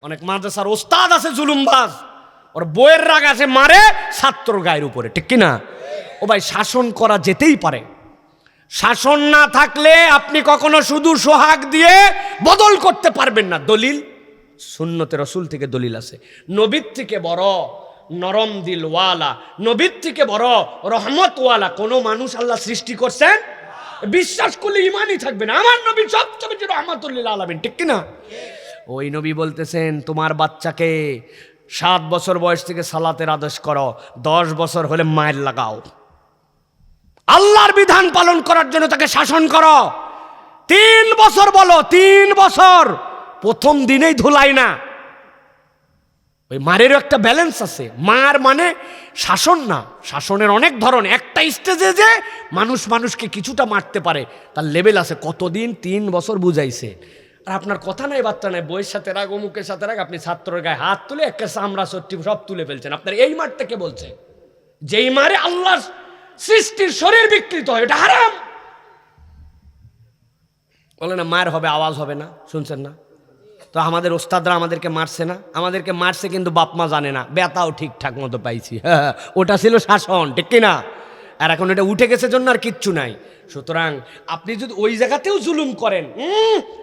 অনেক মাদ্রাসার ওস্তাদ আছে জুলুমবাজ, ওর বইয়ের রাগ আছে, মারে ছাত্র গায়ের উপরে, ঠিক কিনা? ও ভাই, শাসন করা যেতেই পারে। শাসন না থাকলে আপনি কখনো শুধু সোহাগ দিয়ে বদল করতে পারবেন না। দলিল সুন্নতে রসুল থেকে দলিল আছে। নবীর থেকে বড় নরম দিলওয়ালা, নবীর থেকে বড় রহমতওয়ালা কোনো মানুষ আল্লাহ সৃষ্টি করছেন? বিশ্বাস করলে ইমানই থাকবে না। আমার নবী সবচেয়ে বেশি রহমাতুল লিল আলামিন, ঠিক কিনা? ওই নবী বলতেছেন, তোমার বাচ্চাকে 7 বছর বয়স থেকে সালাতের আদেশ করো, 10 বছর হলে মায়ের লাগাও। আল্লাহর বিধান পালন করার জন্য তাকে শাসন করো। 3 বছর বলো, 3 বছর, প্রথম দিনেই ধুলাই না। ওই মারেরও একটা ব্যালেন্স আছে। মার মানে শাসন না, শাসনের অনেক ধরন। একটা স্টেজে যে মানুষকে কিছুটা মারতে পারে, তার লেভেল আছে। কতদিন? 3 বছর বুঝাইছে। আর আপনার কথা নাই, বার্তা নাই, বইয়ের সাথে রাগ, অমুকের সাথে রাগ, আপনি ছাত্রের গায়ে হাত তুলে একটা চামড়া চট্টি সব তুলে ফেলছেন। আপনার এই মারতে কে বলছে? যেই মারে আল্লাহ সৃষ্টির শরীর বিকৃত হয়, এটা হারাম। বলে না মার হবে, আওয়াজ হবে না, শুনছেন না? তো আমাদের ওস্তাদরা আমাদেরকে মারছে না, আমাদেরকে মারছে কিন্তু বাপ মা জানে না, ব্যথাও ঠিকঠাক মতো পাইছি। হ্যাঁ, ওটা ছিল শাসন, ঠিক কিনা? আর এখন এটা উঠে গেছে জন্য আর কিচ্ছু নাই। সুতরাং আপনি যদি ওই জায়গাতেও জুলুম করেন,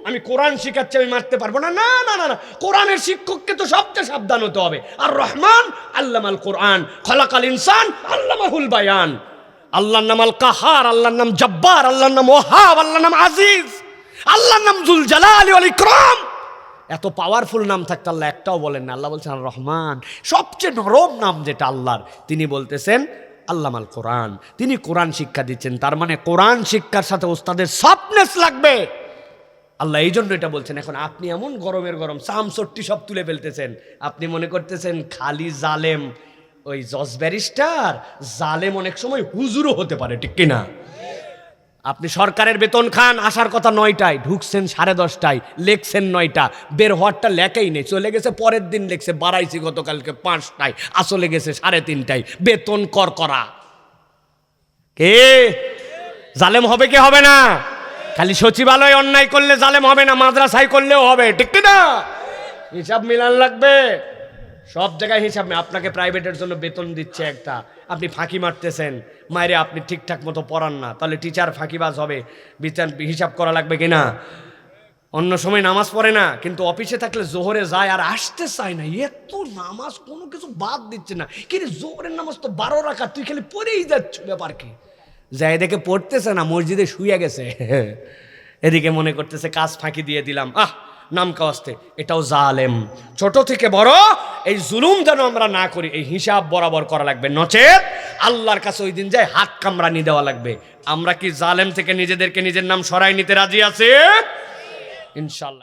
আমি কোরআন শিখাচ্ছি, আমি মারতে পারবো না, না না না না, কোরআনের শিক্ষককে তো সবচেয়ে সাবধান হতে হবে। আর রহমান আল্লামাল কোরআন, খলাকাল ইনসান আল্লামাহুল বায়ান। আল্লাহর নাম আল কাহার, আল্লাহর নাম জব্বার, আল্লাহর নাম ওয়াহাব, আল্লাহর নাম আজিজ, আল্লাহর নাম জুল জালালি ওয়াল ইকরাম। এত পাওয়ারফুল নাম থাকতে আল্লাহ একটাও বলেন না। আল্লাহ বলছেন আর রহমান, সবচেয়ে নরম নাম যেটা আল্লাহর, তিনি বলতেছেন আল্লামাল কোরআন, তিনি কোরআন শিক্ষা দিচ্ছেন। তার মানে কোরআন শিক্ষার সাথে ওস্তাদের সফটনেস লাগবে। আল্লাহ এই জন্য এটা বলছেন। এখন আপনি এমন গরমের গরম চামচট্টি সব তুলে ফেলতেছেন, আপনি মনে করতেছেন খালি জালেম ওই জজ ব্যারিস্টার, জালেম অনেক সময় হুজুরও হতে পারে, ঠিক কিনা? আপনি সরকারের বেতন খান, আসার কথা 9টায়, ঢুকছেন 10:30টায়, লেখছেন 9টা, বের হওয়ারটা লেখাই নেই, চলে গেছে পরের দিন লেখছে বাড়াইছি গতকালকে 5টায়, আসলে গেছে 3:30টায়, বেতন কর করা। কে জালেম হবে কি হবে না? খালি সচিবালয় অন্যায় করলে জালেম হবে না, মাদ্রাসায় করলেও হবে, ঠিক না? হিসাব মিলান লাগবে, সব জায়গায় হিসাব। আপনাকে প্রাইভেটের জন্য বেতন দিচ্ছে একটা, আপনি ফাঁকি মারতেছেন, মায়েরে আপনি ঠিকঠাক মতো পড়ান না, তাহলে টিচার ফাঁকিবাজ হবে, বিচার হিসাব করা লাগবে কিনা? অন্য সময় নামাজ পড়ে না, কিন্তু অফিসে থাকলে জোহরে যায় আর আসতে চায় না, এত নামাজ কোনো কিছু বাদ দিচ্ছে না। কিন্তু জোহরের নামাজ তো 12 রাকাত, তুই খালি পড়েই যাচ্ছ, ব্যাপার কি? যাই দেখে পড়তেছে না, মসজিদে শুয়ে গেছে, এদিকে মনে করতেছে কাজ ফাঁকি দিয়ে দিলাম, নাম কাওয়াস্তে, এটাও জালেম। ছোট থেকে বড় এই জুলুম যেন আমরা না করি, এই হিসাব বরাবর করা লাগবে, নচেত আল্লাহর কাছে ওই দিন যায় হাত কামড়ানি দেওয়া লাগবে। আমরা কি জালেম থেকে নিজেদেরকে নিজের নাম সরাই নিতে রাজি আছে? ইনশাআল্লাহ।